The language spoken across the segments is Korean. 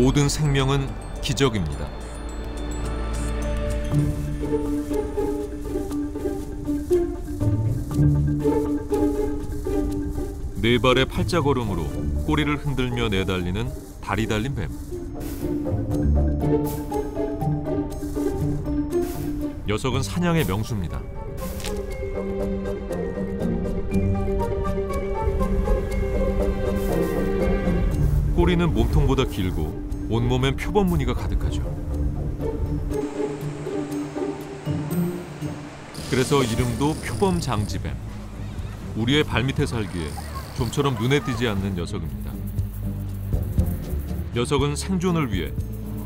모든 생명은 기적입니다. 네 발의 팔자걸음으로 꼬리를 흔들며 내달리는 다리 달린 뱀. 녀석은 사냥의 명수입니다. 꼬리는 몸통보다 길고 온몸엔 표범 무늬가 가득하죠. 그래서 이름도 표범장지뱀. 우리의 발밑에 살기에 좀처럼 눈에 띄지 않는 녀석입니다. 녀석은 생존을 위해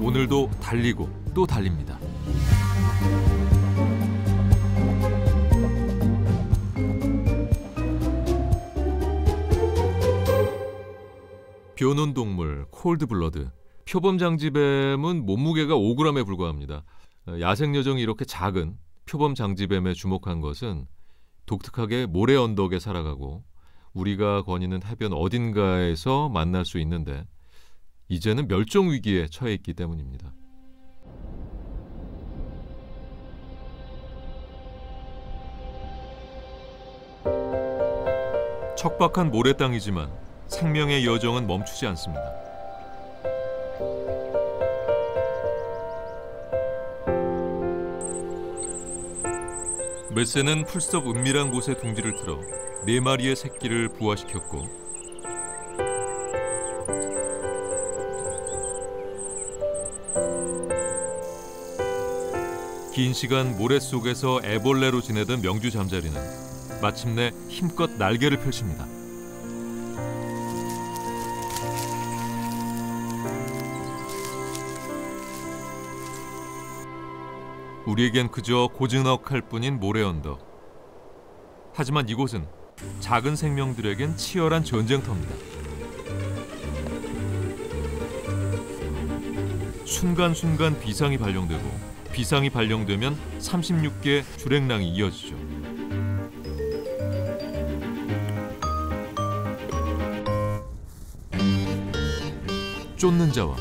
오늘도 달리고 또 달립니다. 변온동물 콜드블러드. 표범장지뱀은 몸무게가 5g에 불과합니다. 야생여종이 이렇게 작은 표범장지뱀에 주목한 것은 독특하게 모래 언덕에 살아가고 우리가 거니는 해변 어딘가에서 만날 수 있는데 이제는 멸종 위기에 처해 있기 때문입니다. 척박한 모래 땅이지만 생명의 여정은 멈추지 않습니다. 메세는 풀숲 은밀한 곳에 둥지를 틀어 4마리의 새끼를 부화시켰고 긴 시간 모래 속에서 애벌레로 지내던 명주 잠자리는 마침내 힘껏 날개를 펼칩니다. 우리에겐 그저 고즈넉할 뿐인 모래 언덕. 하지만 이곳은 작은 생명들에겐 치열한 전쟁터입니다. 순간순간 비상이 발령되고 비상이 발령되면 36개의 주랭랑이 이어지죠. 쫓는 자와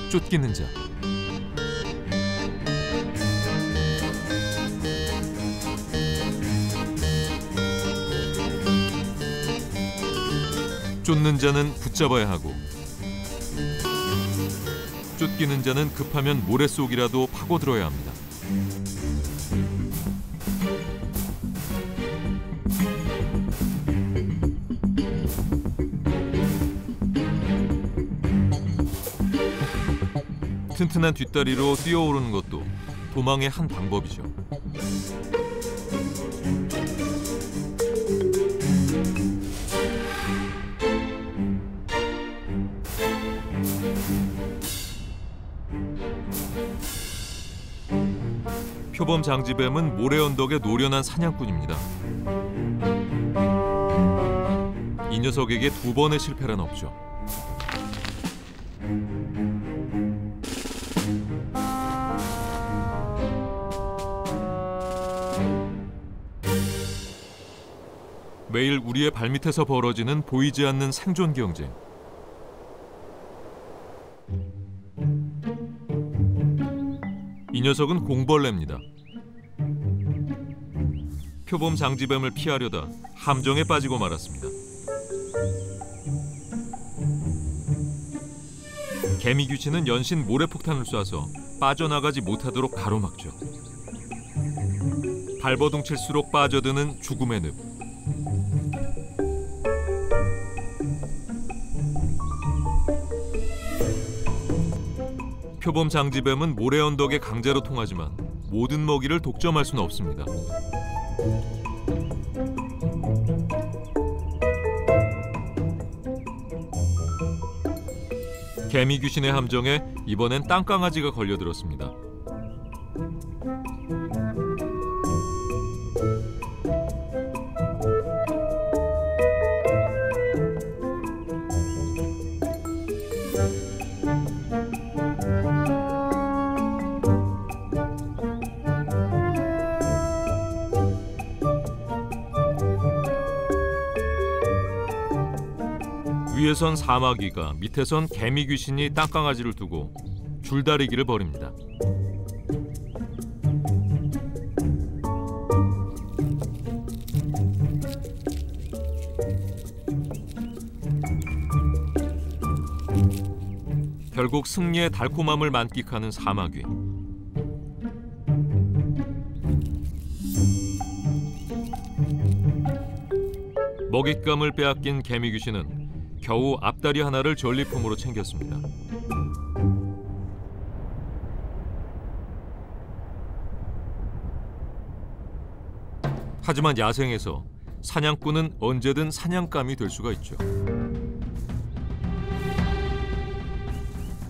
쫓기는 자. 쫓는 자는 붙잡아야 하고 쫓기는 자는 급하면 모래 속이라도 파고들어야 합니다. 튼튼한 뒷다리로 뛰어오르는 것도 도망의 한 방법이죠. 표범장지뱀은 모래 언덕의 노련한 사냥꾼입니다. 이 녀석에게 2번의 실패란 없죠. 매일 우리의 발밑에서 벌어지는 보이지 않는 생존 경쟁. 이 녀석은 공벌레입니다. 표범장지뱀을 피하려다 함정에 빠지고 말았습니다. 개미귀신은 연신 모래폭탄을 쏴서 빠져나가지 못하도록 가로막죠. 발버둥 칠수록 빠져드는 죽음의 늪. 표범장지뱀은 모래 언덕의 강제로 통하지만 모든 먹이를 독점할 수는 없습니다. 개미 귀신의 함정에 이번엔 땅강아지가 걸려들었습니다. 위에선 사마귀가, 밑에선 개미 귀신이 땅강아지를 두고 줄다리기를 벌입니다. 결국 승리의 달콤함을 만끽하는 사마귀. 먹잇감을 빼앗긴 개미 귀신은 겨우 앞다리 하나를 전리품으로 챙겼습니다. 하지만 야생에서 사냥꾼은 언제든 사냥감이 될 수가 있죠.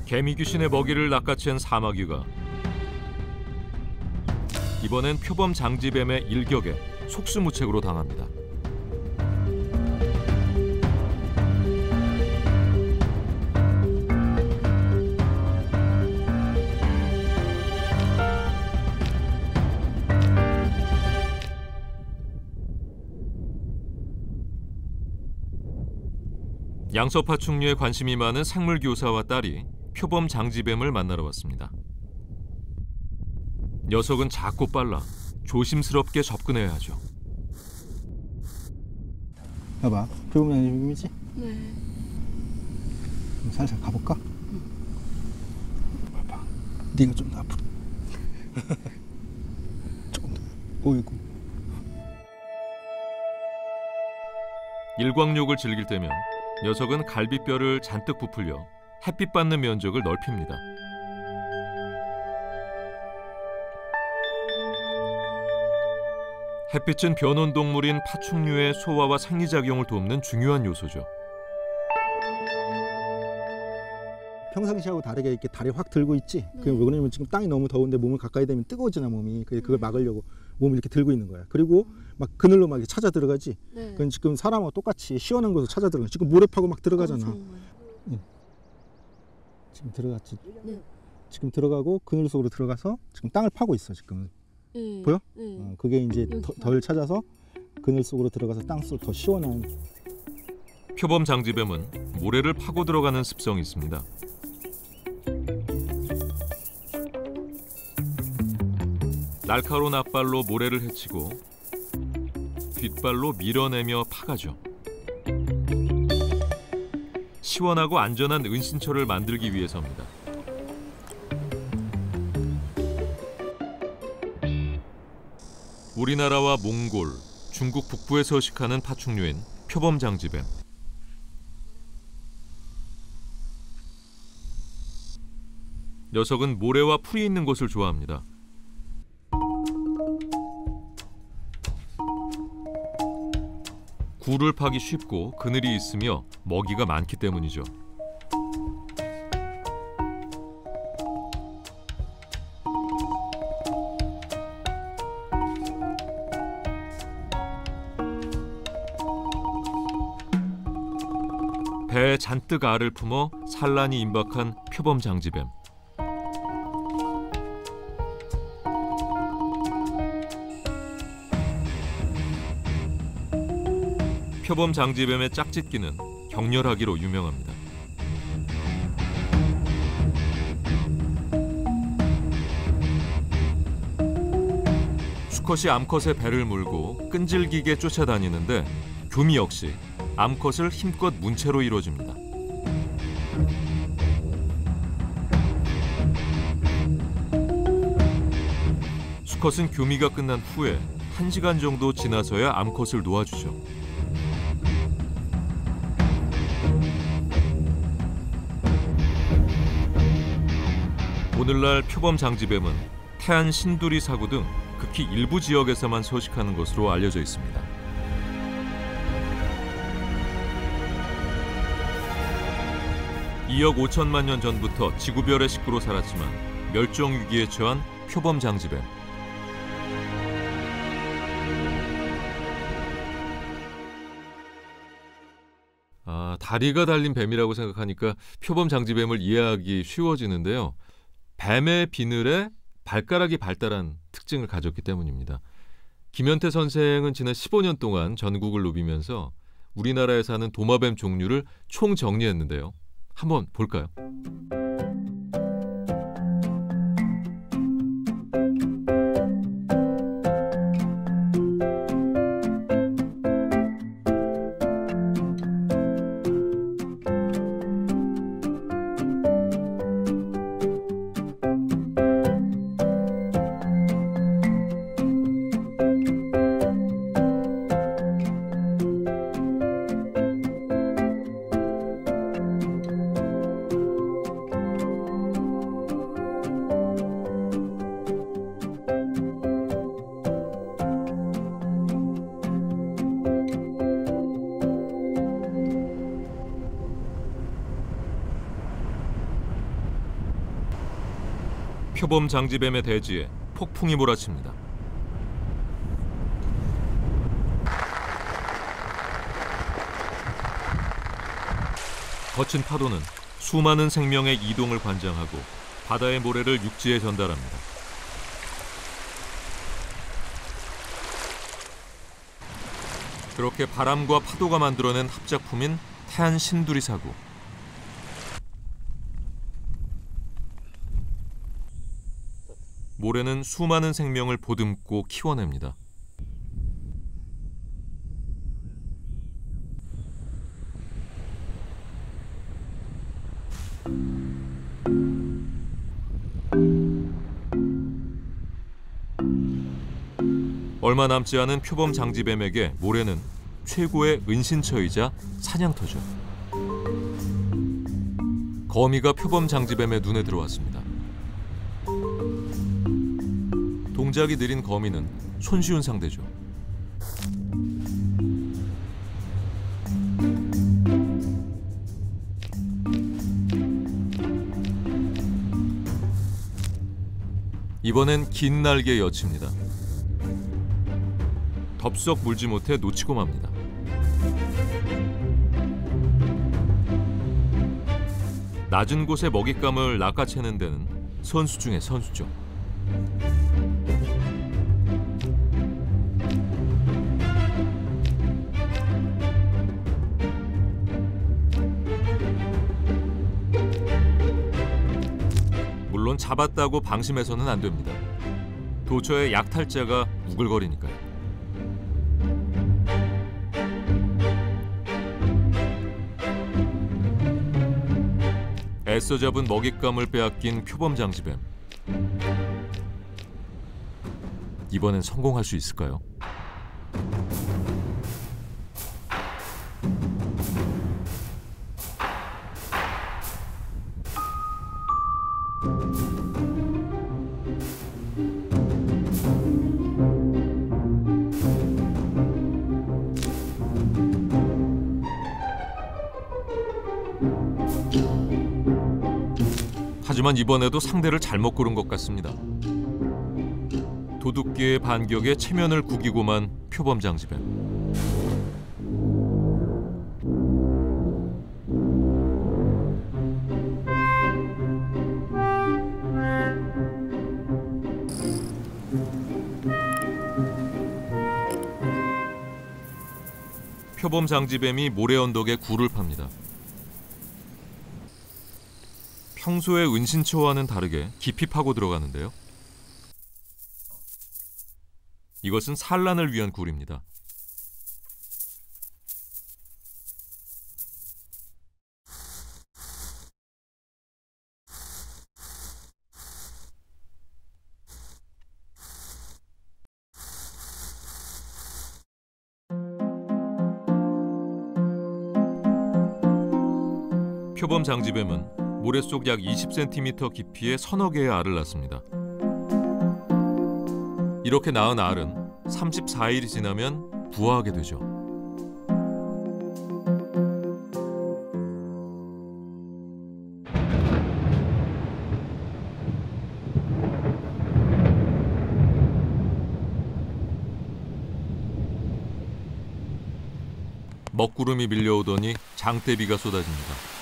개미 귀신의 먹이를 낚아챈 사마귀가 이번엔 표범 장지뱀의 일격에 속수무책으로 당합니다. 양서파충류에 관심이 많은 생물교사와 딸이 표범 장지뱀을 만나러 왔습니다. 녀석은 작고 빨라 조심스럽게 접근해야 하죠. 봐봐, 표범 장지뱀이지? 네. 살살 가볼까? 봐봐, 네가 좀 더 앞으로. 조금 더. 어이구. 일광욕을 즐길 때면 녀석은 갈비뼈를 잔뜩 부풀려 햇빛 받는 면적을 넓힙니다. 햇빛은 변온동물인 파충류의 소화와 생리작용을 돕는 중요한 요소죠. 평상시하고 다르게 이렇게 다리 확 들고 있지? 그게 왜 그러냐면 지금 땅이 너무 더운데 몸을 가까이 대면 뜨거워지나 몸이. 그걸 막으려고 몸을 이렇게 들고 있는 거야. 그리고 막 그늘로 막 이렇게 찾아 들어가지? 네. 그건 지금 사람하고 똑같이 시원한 곳으로 찾아 들어가. 지금 모래 파고 막 들어가잖아. 지금 들어갔지? 네. 지금 들어가고 그늘 속으로 들어가서 지금 땅을 파고 있어 지금. 보여? 그게 이제 덜 찾아서 그늘 속으로 들어가서 땅 속 더 시원한. 표범 장지뱀은 모래를 파고 들어가는 습성이 있습니다. 날카로운 앞발로 모래를 헤치고 뒷발로 밀어내며 파가죠. 시원하고 안전한 은신처를 만들기 위해서입니다. 우리나라와 몽골, 중국 북부에 서식하는 파충류인 표범 장지뱀. 녀석은 모래와 풀이 있는 곳을 좋아합니다. 굴을 파기 쉽고 그늘이 있으며 먹이가 많기 때문이죠. 배에 잔뜩 알을 품어 산란이 임박한 표범 장지뱀. 표범 장지뱀의 짝짓기는 격렬하기로 유명합니다. 수컷이 암컷의 배를 물고 끈질기게 쫓아다니는데 교미 역시 암컷을 힘껏 문 채로 이루어집니다. 수컷은 교미가 끝난 후에 1시간 정도 지나서야 암컷을 놓아주죠. 오늘날 표범 장지뱀은 태안 신두리 사구 등 극히 일부 지역에서만 서식하는 것으로 알려져 있습니다. (2억 5천만 년) 전부터 지구별의 식구로 살았지만 멸종 위기에 처한 표범 장지뱀. 다리가 달린 뱀이라고 생각하니까 표범 장지뱀을 이해하기 쉬워지는데요. 뱀의 비늘에 발가락이 발달한 특징을 가졌기 때문입니다. 김현태 선생은 지난 15년 동안 전국을 누비면서 우리나라에 사는 도마뱀 종류를 총 정리했는데요. 한번 볼까요? 표범 장지뱀의 대지에 폭풍이 몰아칩니다. 거친 파도는 수많은 생명의 이동을 관장하고 바다의 모래를 육지에 전달합니다. 그렇게 바람과 파도가 만들어낸 합작품인 태안 신두리 사구. 모래는 수많은 생명을 보듬고 키워냅니다. 얼마 남지 않은 표범 장지뱀에게 모래는 최고의 은신처이자 사냥터죠. 거미가 표범 장지뱀의 눈에 들어왔습니다. 동작이 느린 거미는 손쉬운 상대죠. 이번엔 긴 날개 여칩니다. 덥석 물지 못해 놓치고 맙니다. 낮은 곳에 먹잇감을 낚아채는 데는 선수 중에 선수죠. 물론 잡았다고 방심해서는 안 됩니다. 도처에 약탈자가 우글거리니까요. 애써 잡은 먹잇감을 빼앗긴 표범 장지뱀. 이번엔 성공할 수 있을까요? 하지만 이번에도 상대를 잘못 고른 것 같습니다. 도둑개의 반격에 체면을 구기고만 표범 장지뱀. 표범 장지뱀이 모래 언덕에 굴을 팝니다. 평소의 은신처와는 다르게 깊이 파고 들어가는데요. 이것은 산란을 위한 굴입니다. 표범 장지뱀은 모래 속 약 20cm 깊이의 서너 개의 알을 낳습니다. 이렇게 낳은 알은 34일이 지나면 부화하게 되죠. 먹구름이 밀려오더니 장대비가 쏟아집니다.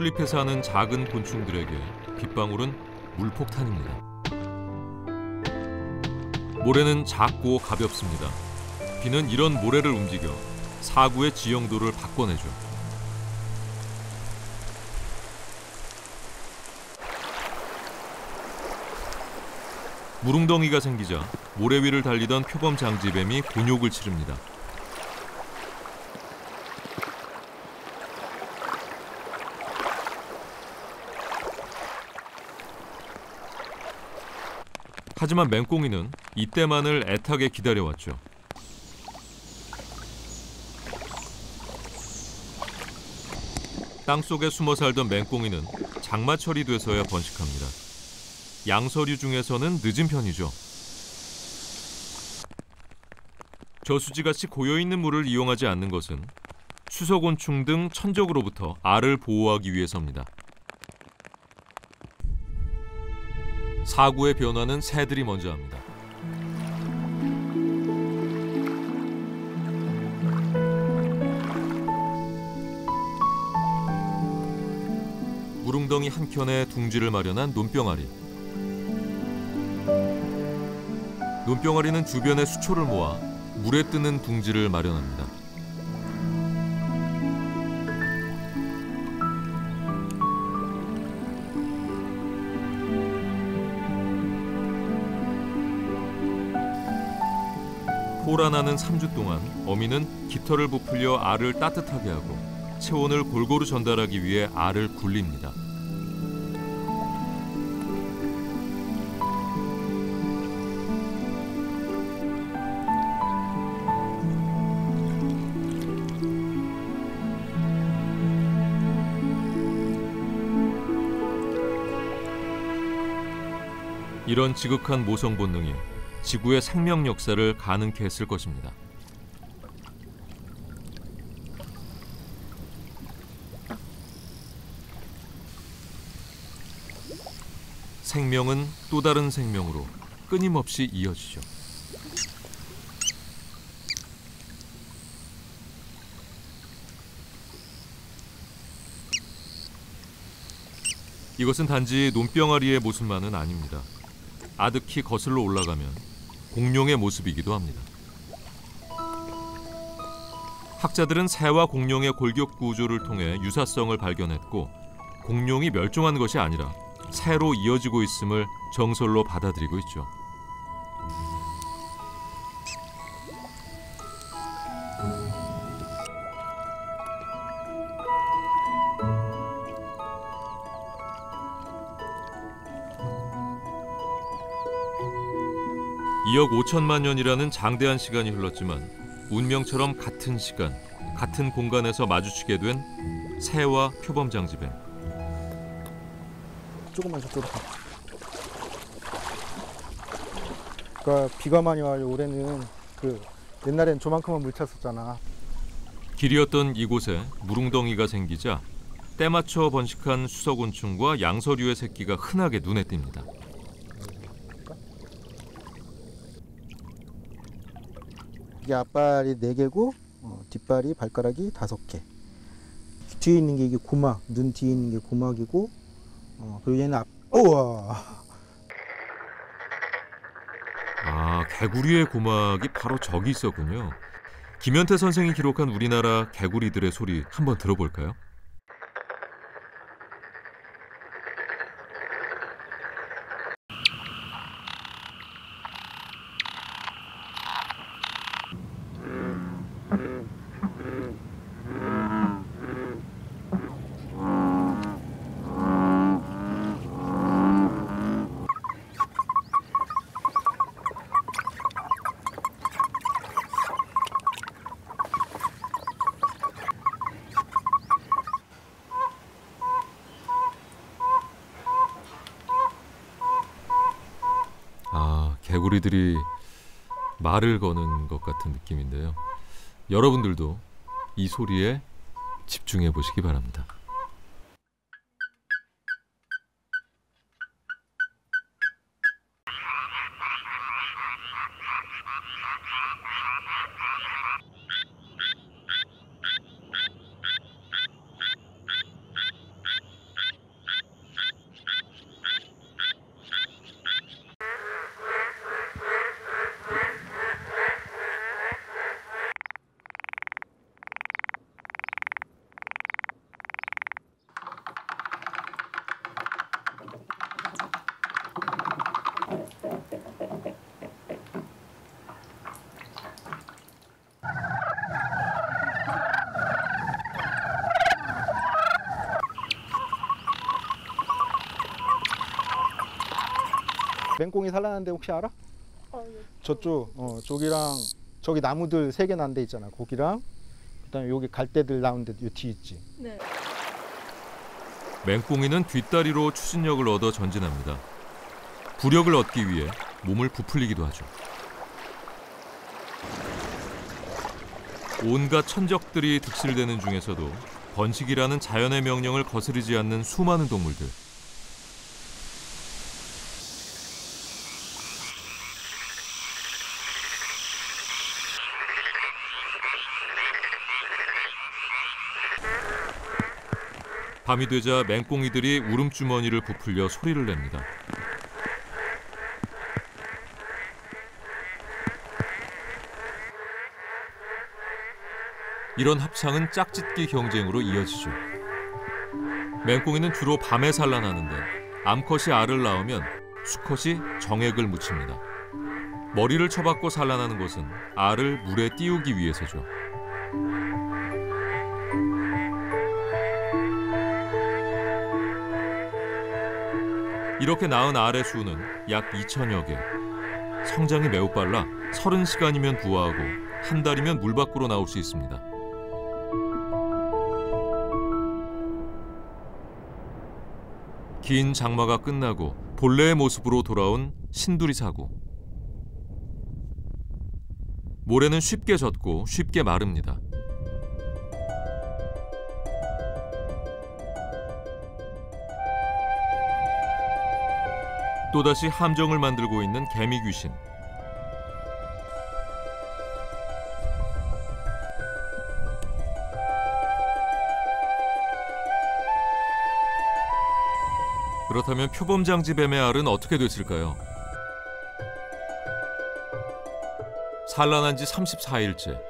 풀잎에 사는 작은 곤충들에게 빗방울은 물폭탄입니다. 모래는 작고 가볍습니다. 비는 이런 모래를 움직여 사구의 지형도를 바꿔내죠. 무릉덩이가 생기자 모래 위를 달리던 표범 장지뱀이 곤욕을 치릅니다. 하지만 맹꽁이는 이때만을 애타게 기다려왔죠. 땅속에 숨어 살던 맹꽁이는 장마철이 돼서야 번식합니다. 양서류 중에서는 늦은 편이죠. 저수지같이 고여있는 물을 이용하지 않는 것은 수소곤충 등 천적으로부터 알을 보호하기 위해서입니다. 사구의 변화는 새들이 먼저 합니다. 무릉덩이 한켠에 둥지를 마련한 논병아리. 논병아리는 주변의 수초를 모아 물에 뜨는 둥지를 마련합니다. 포란하는 3주 동안 어미는 깃털을 부풀려 알을 따뜻하게 하고 체온을 골고루 전달하기 위해 알을 굴립니다. 이런 지극한 모성 본능이 지구의 생명 역사를 가능케 했을 것입니다. 생명은 또 다른 생명으로 끊임없이 이어지죠. 이것은 단지 논병아리의 모습만은 아닙니다. 아득히 거슬러 올라가면 공룡의 모습이기도 합니다. 학자들은 새와 공룡의 골격 구조를 통해 유사성을 발견했고 공룡이 멸종한 것이 아니라 새로 이어지고 있음을 정설로 받아들이고 있죠. (2억 5천만 년이라는 장대한 시간이 흘렀지만 운명처럼 같은 시간, 같은 공간에서 마주치게 된 새와 표범장지뱀. 조금만 저쪽으로 가. 그러니까 비가 많이 와요. 올해는 옛날엔 조만큼만 물 찼었잖아. 길이었던 이곳에 무릉덩이가 생기자 때맞춰 번식한 수서곤충과 양서류의 새끼가 흔하게 눈에 띕니다. 이게 앞발이 4개고 뒷발이 발가락이 5개. 뒤에 있는 게 이게 고막, 눈 뒤에 있는 게 고막이고 그리고 얘는 우와. 아, 개구리의 고막이 바로 저기 있었군요. 김현태 선생이 기록한 우리나라 개구리들의 소리 한번 들어볼까요? 개구리들이 말을 거는 것 같은 느낌인데요. 여러분들도 이 소리에 집중해 보시기 바랍니다. 맹꽁이 산란하는데 혹시 알아? 예. 저쪽 저기랑 저기 나무들 3개 난 데 있잖아. 거기랑 그다음에 여기 갈대들 나온 데 요 뒤 있지. 네. 맹꽁이는 뒷다리로 추진력을 얻어 전진합니다. 부력을 얻기 위해 몸을 부풀리기도 하죠. 온갖 천적들이 득실되는 중에서도 번식이라는 자연의 명령을 거스르지 않는 수많은 동물들. 밤이 되자 맹꽁이들이 울음주머니를 부풀려 소리를 냅니다. 이런 합창은 짝짓기 경쟁으로 이어지죠. 맹꽁이는 주로 밤에 산란하는데 암컷이 알을 낳으면 수컷이 정액을 묻힙니다. 머리를 쳐박고 산란하는 것은 알을 물에 띄우기 위해서죠. 이렇게 낳은 알의 수는 약 2,000여 개. 성장이 매우 빨라 30시간이면 부화하고 한 달이면 물 밖으로 나올 수 있습니다. 긴 장마가 끝나고 본래의 모습으로 돌아온 신두리 사구. 모래는 쉽게 젖고 쉽게 마릅니다. 또다시 함정을 만들고 있는 개미 귀신. 그렇다면 표범장지뱀의 알은 어떻게 됐을까요? 산란한 지 34일째.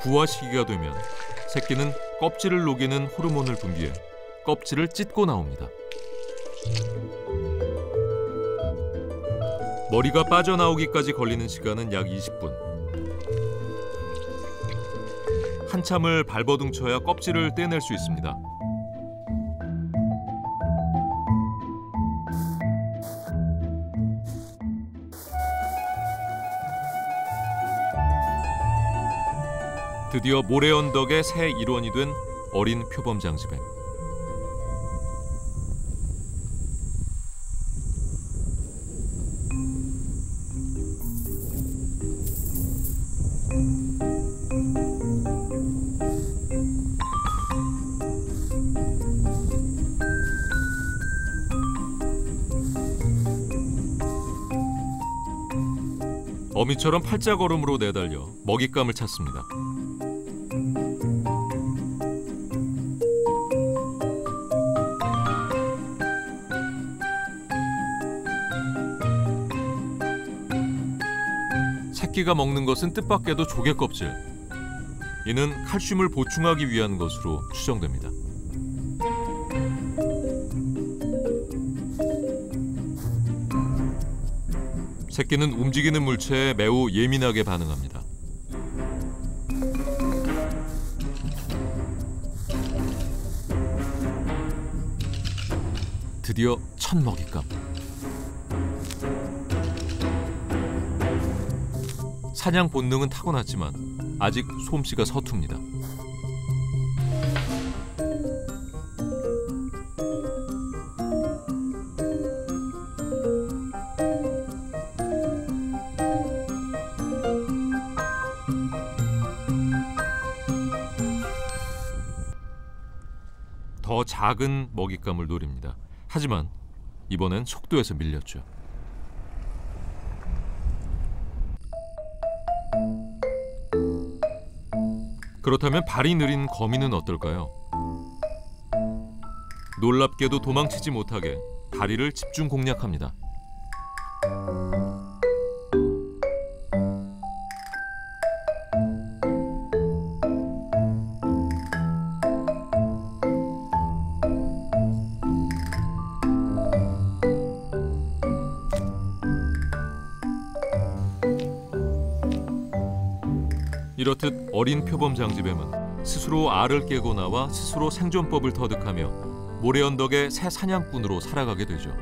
부화 시기가 되면 새끼는 껍질을 녹이는 호르몬을 분비해 껍질을 찢고 나옵니다. 머리가 빠져나오기까지 걸리는 시간은 약 20분. 한참을 발버둥쳐야 껍질을 떼낼 수 있습니다. 드디어 모래 언덕의 새 일원이 된 어린 표범장지뱀. 어미처럼 팔자걸음으로 내달려 먹잇감을 찾습니다. 새끼가 먹는 것은 뜻밖에도 조개 껍질. 이는 칼슘을 보충하기 위한 것으로 추정됩니다. 새끼는 움직이는 물체에 매우 예민하게 반응합니다. 드디어 첫 먹잇감. 사냥 본능은 타고났지만 아직 솜씨가 서툽니다. 더 작은 먹잇감을 노립니다. 하지만 이번엔 속도에서 밀렸죠. 그렇다면 발이 느린 거미는 어떨까요? 놀랍게도 도망치지 못하게 다리를 집중 공략합니다. 이렇듯 어린 표범장지뱀은 스스로 알을 깨고 나와 스스로 생존법을 터득하며 모래 언덕의 새 사냥꾼으로 살아가게 되죠.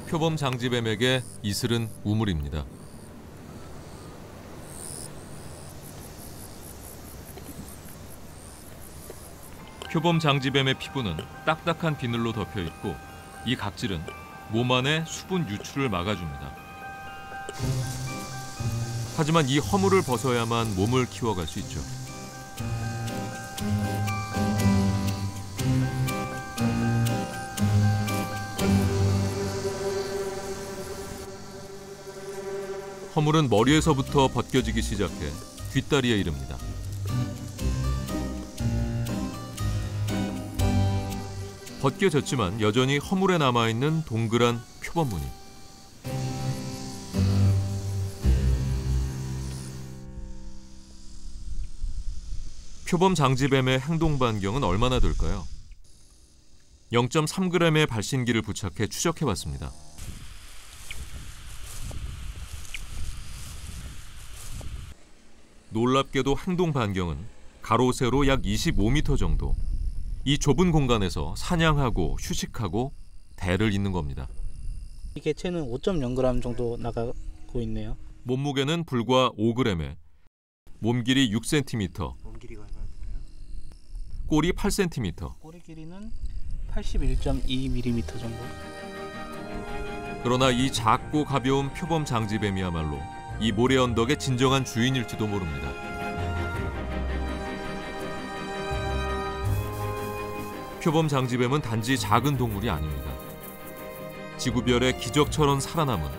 표범 장지뱀에게 이슬은 우물입니다. 표범 장지뱀의 피부는 딱딱한 비늘로 덮여 있고 이 각질은 몸 안의 수분 유출을 막아줍니다. 하지만 이 허물을 벗어야만 몸을 키워갈 수 있죠. 허물은 머리에서부터 벗겨지기 시작해 뒷다리에 이릅니다. 벗겨졌지만 여전히 허물에 남아있는 동그란 표범무늬. 표범 장지뱀의 행동 반경은 얼마나 될까요? 0.3g의 발신기를 부착해 추적해봤습니다. 놀랍게도 행동 반경은 가로 세로 약 25m 정도. 이 좁은 공간에서 사냥하고 휴식하고 대를 잇는 겁니다. 이 개체는 5.0g 정도 나가고 있네요. 몸무게는 불과 5g에 몸 길이 6cm, 몸 길이가 얼마나 되나요? 꼬리 8cm. 꼬리 길이는 81.2mm 정도. 그러나 이 작고 가벼운 표범 장지뱀이야말로 이 모래 언덕의 진정한 주인일지도 모릅니다. 표범 장지뱀은 단지 작은 동물이 아닙니다. 지구별의 기적처럼 살아남은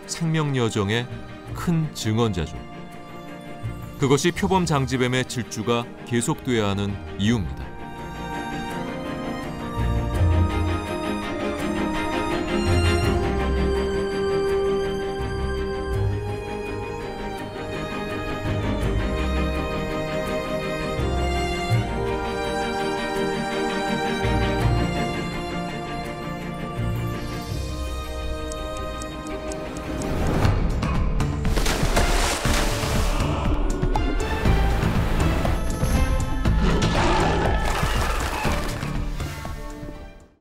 생명 여정의 큰 증언자죠. 그것이 표범 장지뱀의 질주가 계속돼야 하는 이유입니다.